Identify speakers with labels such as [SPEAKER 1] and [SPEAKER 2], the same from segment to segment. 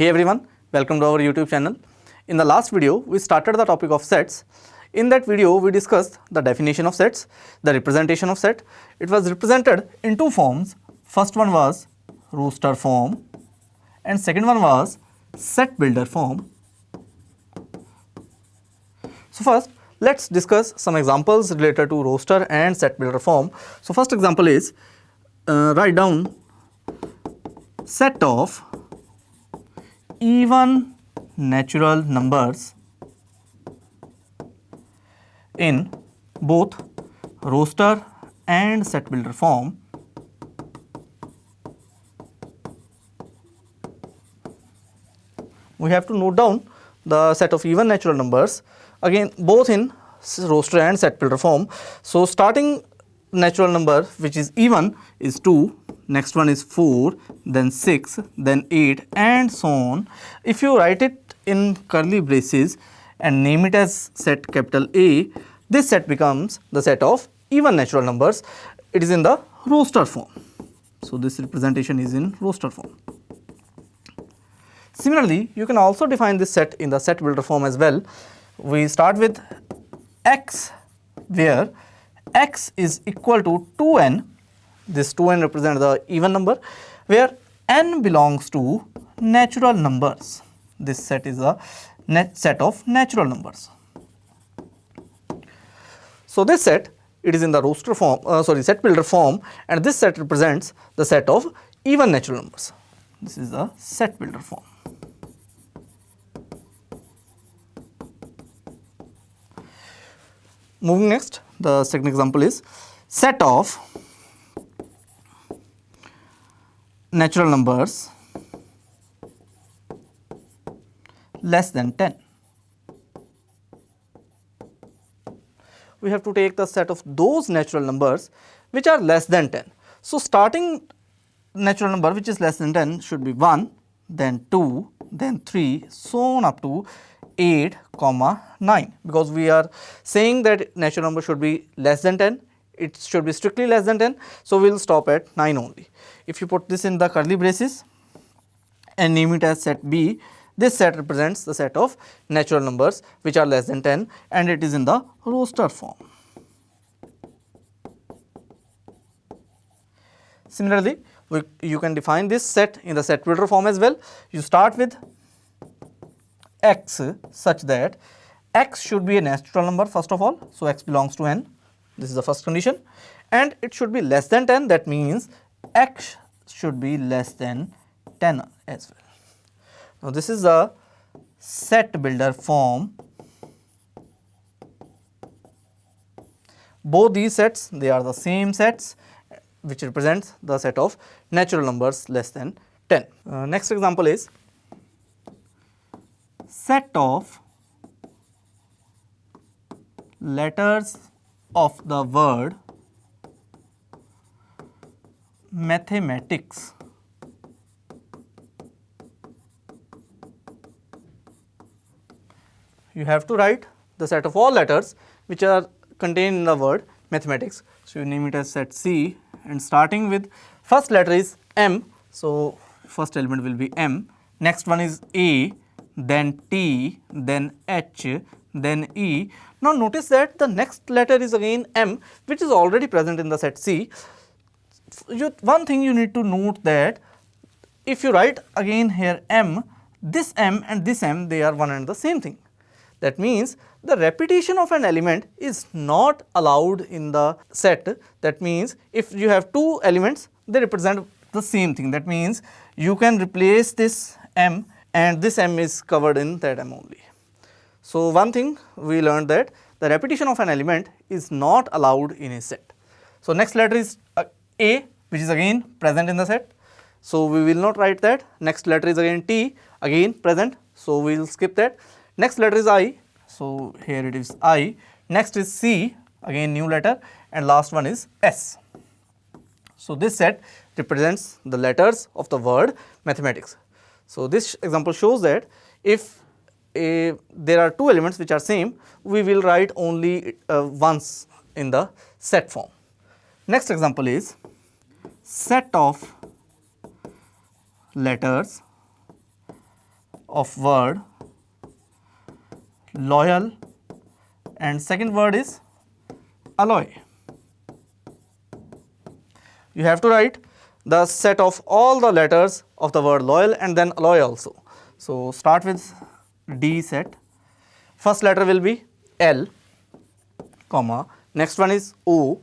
[SPEAKER 1] Hey everyone, welcome to our YouTube channel. In the last video, we started the topic of sets. In that video, we discussed the definition of sets, the representation of set. It was represented in two forms. First one was roster form and second one was set builder form. So first, let's discuss some examples related to roster and set builder form. So first example is, write down set of even natural numbers in both roster and set builder form we have to note down the set of even natural numbers again both in roster and set builder form. So starting natural number which is even is 2, next one is 4, then 6, then 8 and so on. If you write it in curly braces and name it as set capital A, this set becomes the set of even natural numbers. It is in the roster form. So this representation is in roster form. Similarly, you can also define this set in the set builder form as well. We start with x, where x is equal to 2n. This 2n represents the even number, where n belongs to natural numbers. This set is a set of natural numbers. So this set, it is in the roster form, set builder form, and this set represents the set of even natural numbers. This is the set builder form. Moving next, the second example is set of natural numbers less than 10. We have to take the set of those natural numbers which are less than 10. So starting natural number which is less than 10 should be 1, then 2, then 3, so on up to 8, 9, because we are saying that natural number should be less than 10, it should be strictly less than 10, so we will stop at 9 only. If you put this in the curly braces and name it as set B, this set represents the set of natural numbers which are less than 10 and it is in the roster form. Similarly, you can define this set in the set builder form as well. You start with x such that x should be a natural number first of all, so x belongs to n, this is the first condition, and it should be less than 10, that means x should be less than 10 as well. Now this is the set builder form. Both these sets, they are the same sets which represents the set of natural numbers less than 10. Next example is set of letters of the word mathematics you have to write the set of all letters which are contained in the word mathematics. So you name it as set C, and starting with first letter is M, so first element will be M, next one is A, then T, then H, then E. Now notice that the next letter is again M, which is already present in the set C. One thing you need to note that if you write again here M, this M and this M, they are one and the same thing. That means the repetition of an element is not allowed in the set. That means if you have two elements, they represent the same thing. That means you can replace this M and this M is covered in that M only. So one thing we learned that the repetition of an element is not allowed in a set. So next letter is A, which is again present in the set. So we will not write that. Next letter is again T, again present. So we will skip that. Next letter is I, so here it is I. Next is C, again new letter, and last one is S. So this set represents the letters of the word mathematics. So this example shows that if there are two elements which are same, we will write only once in the set form. Next example is set of letters of word loyal, and second word is alloy. You have to write the set of all the letters of the word loyal and then alloy also. So, start with D set. First letter will be L, comma, next one is O,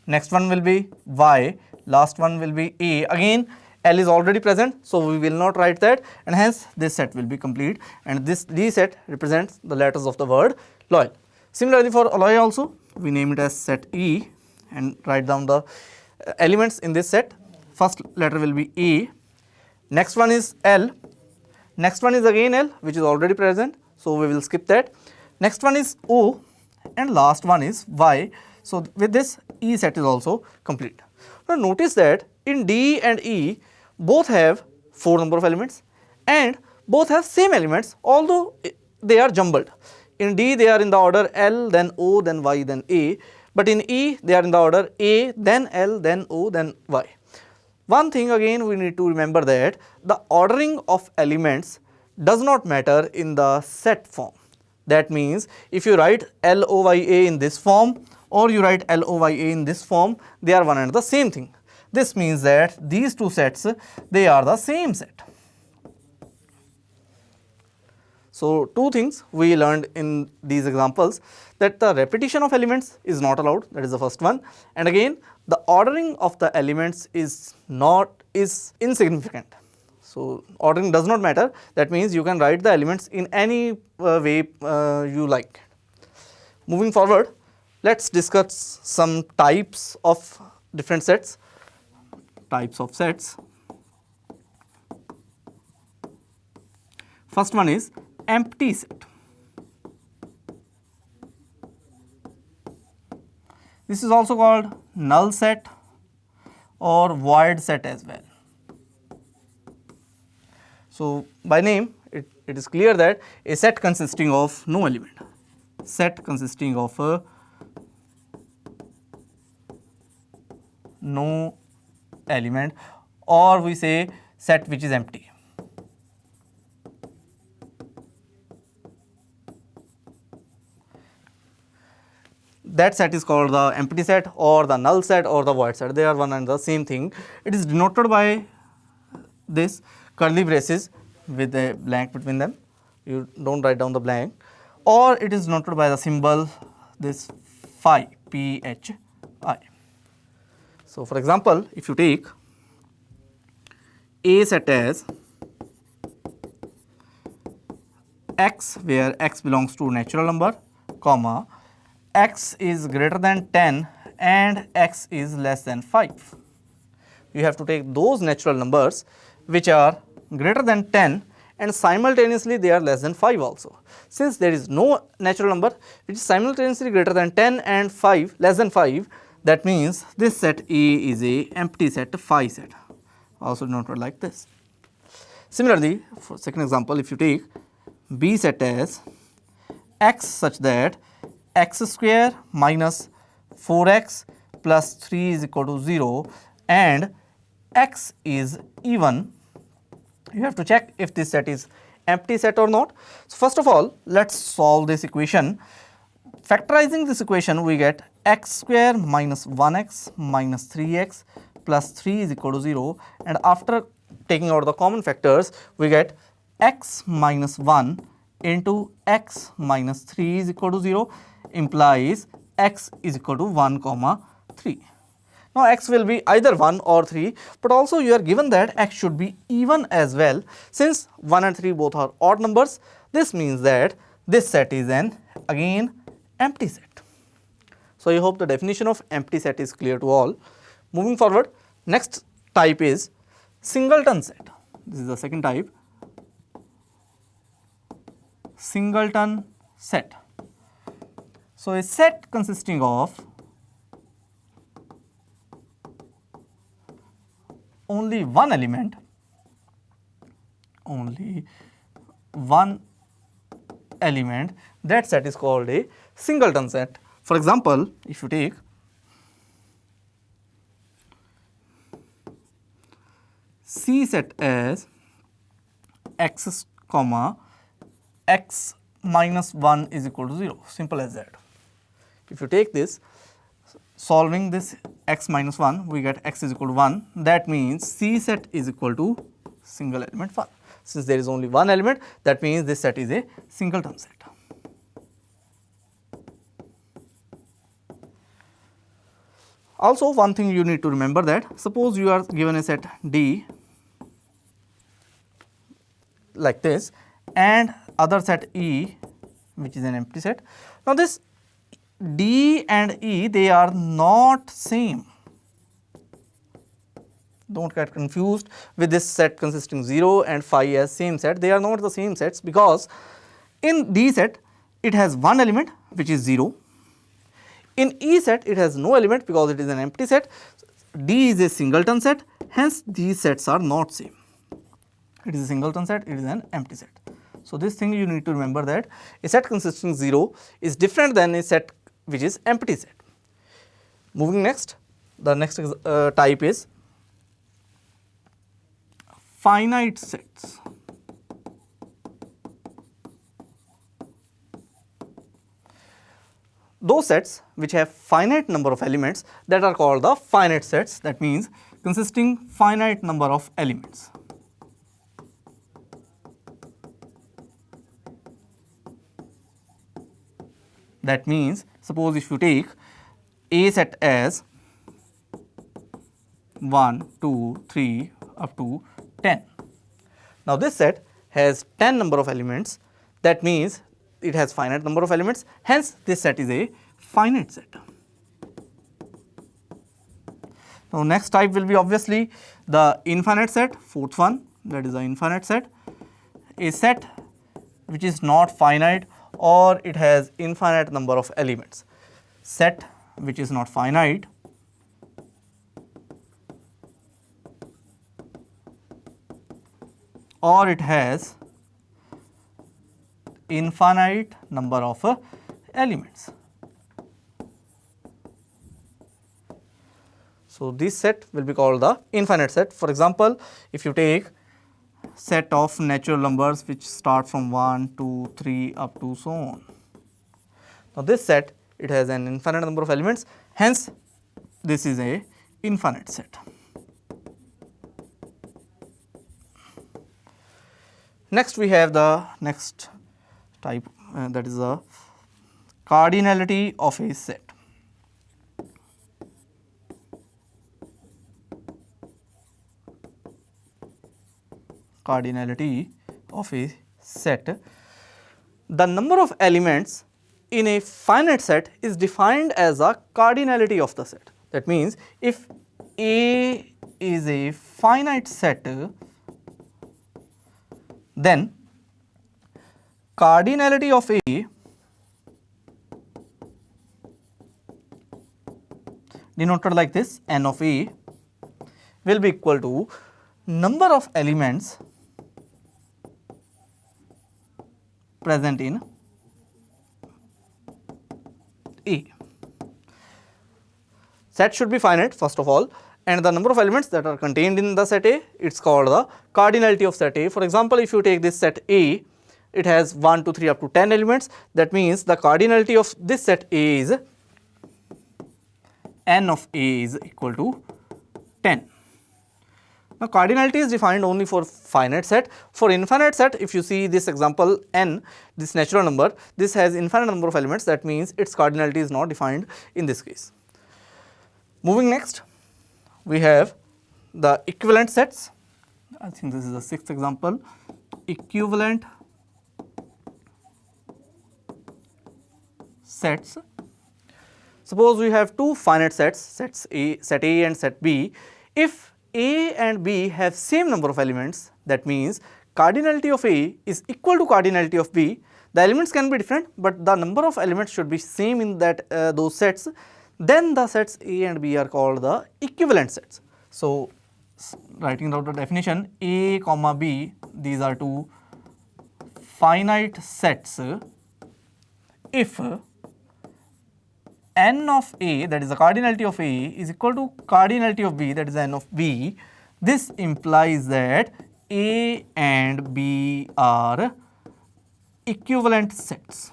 [SPEAKER 1] next one will be Y, last one will be A. Again L is already present, so we will not write that, and hence this set will be complete, and this D set represents the letters of the word loyal. Similarly for alloy also, we name it as set E and write down the elements in this set. First letter will be A, next one is L, next one is again L, which is already present, so we will skip that. Next one is O, and last one is Y. So with this E set is also complete. Now notice that in D and E both have 4 number of elements and both have same elements, although they are jumbled. In D they are in the order L, then O, then Y, then A, but in E they are in the order A, then L, then O, then Y. One thing again we need to remember that the ordering of elements does not matter in the set form. That means if you write LOYA in this form or you write LOYA in this form, they are one and the same thing. This means that these two sets, they are the same set. So two things we learned in these examples, that the repetition of elements is not allowed, that is the first one, and again the ordering of the elements is insignificant. So ordering does not matter, that means you can write the elements in any way you like. Moving forward, let us discuss some types of different sets. Types of sets. First one is empty set. This is also called null set or void set as well. So by name it is clear that a set consisting of no element, set consisting of no element, or we say set which is empty. That set is called the empty set or the null set or the void set. They are one and the same thing. It is denoted by this curly braces with a blank between them. You don't write down the blank, or it is denoted by the symbol this phi, P-H-I. So for example, if you take A set as x, where x belongs to natural number, comma, x is greater than 10 and x is less than 5. You have to take those natural numbers which are greater than 10 and simultaneously they are less than 5 also. Since there is no natural number which is simultaneously greater than 10 and 5 less than 5, that means this set A is a empty set, phi set, also denoted like this. Similarly, for second example, if you take B set as x such that x square minus 4x plus 3 is equal to 0 and x is even, you have to check if this set is empty set or not. So first of all, let us solve this equation. Factorizing this equation, we get x square minus 1x minus 3x plus 3 is equal to 0, and after taking out the common factors, we get x minus 1 into x minus 3 is equal to 0, implies x is equal to 1 comma 3. Now x will be either 1 or 3, but also you are given that x should be even as well. Since 1 and 3 both are odd numbers, this means that this set is an again empty set. So I hope the definition of empty set is clear to all. Moving forward, next type is singleton set. This is the second type, singleton set. So a set consisting of only one element, that set is called a singleton set. For example, if you take C set as x comma x minus 1 is equal to 0, simple as that. If you take this, solving this x minus 1, we get x is equal to 1. That means C set is equal to single element 1. Since there is only one element, that means this set is a singleton set. Also, one thing you need to remember that suppose you are given a set D like this and other set E, which is an empty set. Now, this D and E, they are not same. Don't get confused with this set consisting 0 and phi as same set. They are not the same sets, because in D set it has one element which is 0. In E set it has no element because it is an empty set. D is a singleton set, hence these sets are not same. It is a singleton set, it is an empty set. So, this thing you need to remember, that a set consisting 0 is different than a set which is empty set. Moving next, the next type is finite sets. Those sets which have finite number of elements, that are called the finite sets, that means consisting finite number of elements. That means, suppose if you take A set as 1, 2, 3 up to 10. Now, this set has 10 number of elements, that means it has finite number of elements, hence this set is a finite set. Now, next type will be obviously the infinite set, fourth one, that is the infinite set. A set which is not finite or it has infinite number of elements. Set which is not finite or it has infinite number of elements. So, this set will be called the infinite set. For example, if you take set of natural numbers which start from 1, 2, 3 up to so on. Now, this set, it has an infinite number of elements, hence this is a infinite set. Next, we have the next type, that is the cardinality of a set. Cardinality of a set. The number of elements in a finite set is defined as a cardinality of the set. That means, if A is a finite set, then cardinality of A denoted like this, n of A will be equal to number of elements present in A. Set should be finite first of all, and the number of elements that are contained in the set A, it is called the cardinality of set A. For example, if you take this set A, it has 1, 2, 3 up to 10 elements. That means the cardinality of this set A is n of A is equal to 10. Now, cardinality is defined only for finite set. For infinite set, if you see this example n, this natural number, this has infinite number of elements, that means its cardinality is not defined in this case. Moving next, we have the equivalent sets. I think this is the sixth example, equivalent sets. Suppose we have two finite sets, set A and set B. If A and B have same number of elements, that means cardinality of A is equal to cardinality of B. The elements can be different, but the number of elements should be same in that those sets. Then the sets A and B are called the equivalent sets. So, writing out the definition, A comma B, these are two finite sets if n of A, that is the cardinality of A, is equal to cardinality of B, that is n of B. This implies that A and B are equivalent sets.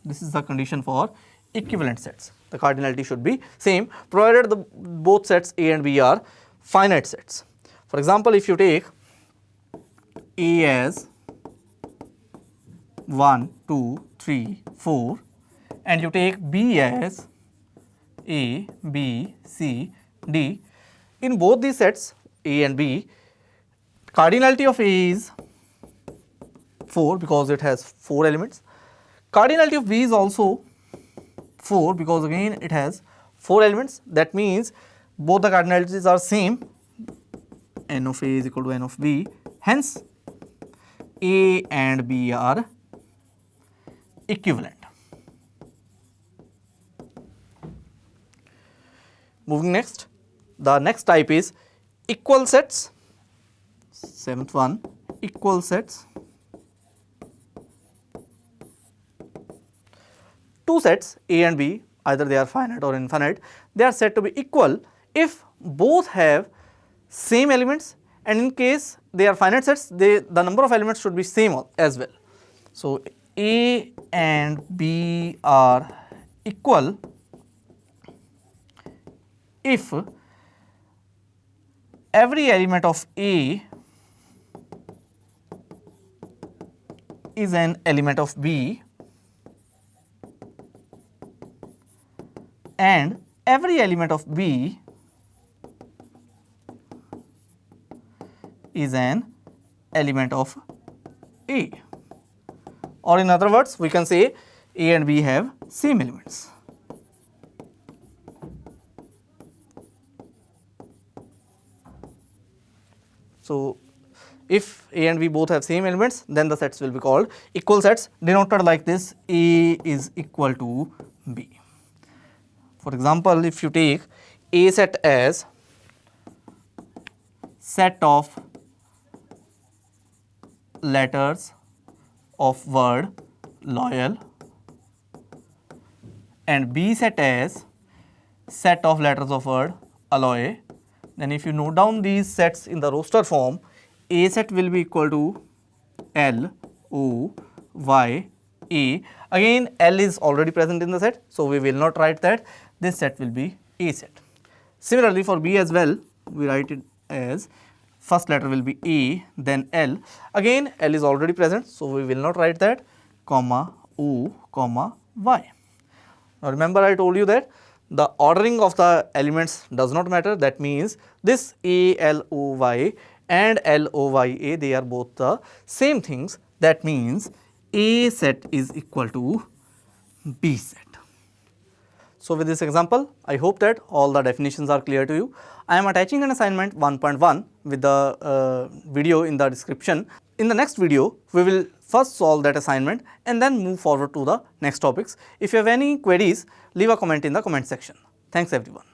[SPEAKER 1] This is the condition for equivalent sets. The cardinality should be same provided both sets A and B are finite sets. For example, if you take A as 1, 2, 3, 4 and you take B as A, B, C, D, in both these sets A and B, cardinality of A is 4 because it has 4 elements. Cardinality of B is also 4 because again it has 4 elements. That means both the cardinalities are same, n of A is equal to n of B, hence A and B are equivalent. Moving next, the next type is equal sets. Seventh one, equal sets. Two sets A and B, either they are finite or infinite, they are said to be equal if both have same elements, and in case they are finite sets, the number of elements should be same as well. So A and B are equal if every element of A is an element of B and every element of B is an element of A, or in other words we can say A and B have same elements. So if A and B both have same elements, then the sets will be called equal sets, denoted like this: A is equal to B. For example, if you take A set as set of letters of word loyal and B set as set of letters of word alloy, then if you note down these sets in the roster form, A set will be equal to L, O, Y, A. Again L is already present in the set, so we will not write that. This set will be A set. Similarly for B as well, we write it as first letter will be A, then L. Again L is already present, so we will not write that, comma O, comma Y. Now remember I told you that the ordering of the elements does not matter. That means this A, L, O, Y and L, O, Y, A, they are both the same things. That means A set is equal to B set. So with this example, I hope that all the definitions are clear to you. I am attaching an assignment 1.1 with the video in the description. In the next video, we will first solve that assignment and then move forward to the next topics. If you have any queries, leave a comment in the comment section. Thanks everyone.